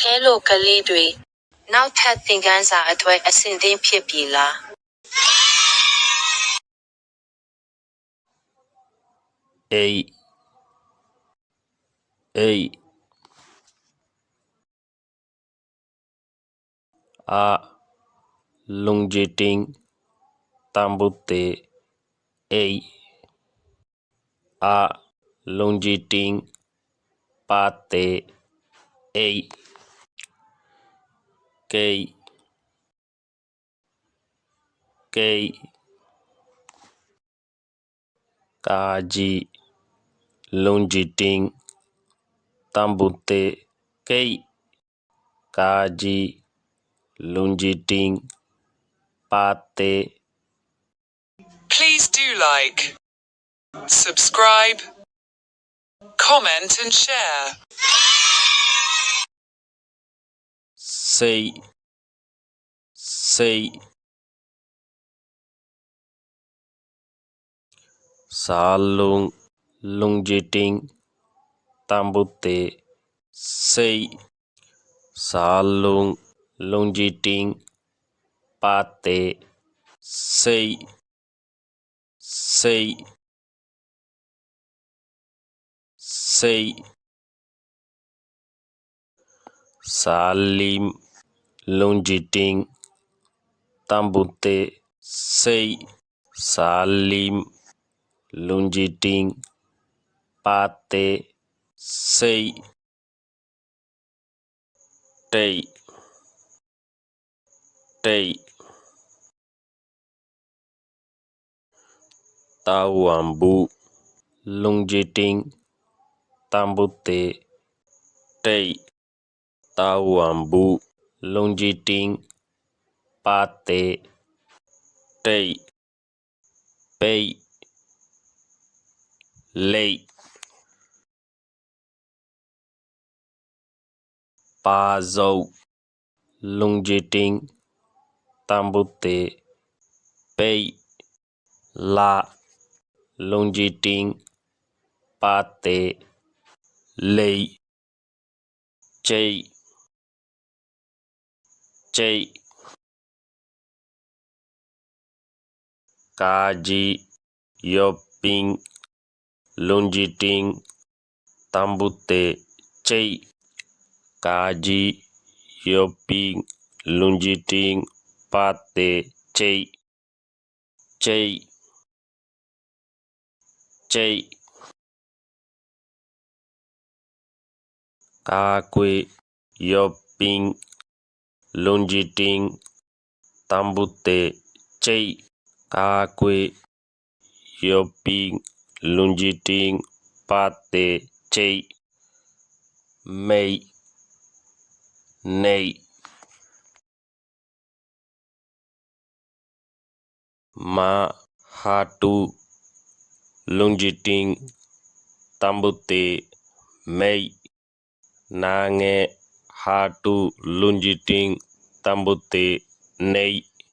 Hello ကလေးတွေနောက်ထပ်သင်ခန်းစာအတွက်အဆင်သင့်ဖြစ်ပြီလားLungiting tambute lungiting pate kaji lungiting tambute kaji lungiting pate. Please do like, subscribe, comment and share. Say salung lungiting tambute say salung lungiting pate say salim lungiting tambute say salim lungiting pate say tawambu lungiting tambute tawambu lungiting pate pay late pazo lungiting tambute pay la lungiting pate lay chay kaji yopping lungiting tambute chay kaji yopping lungiting pate chay kakwe yopping lungiting tambute chay kakwe yopping lungiting pate chay may nay ma hatu lungiting tambute may nange hatu lungiting tambute nay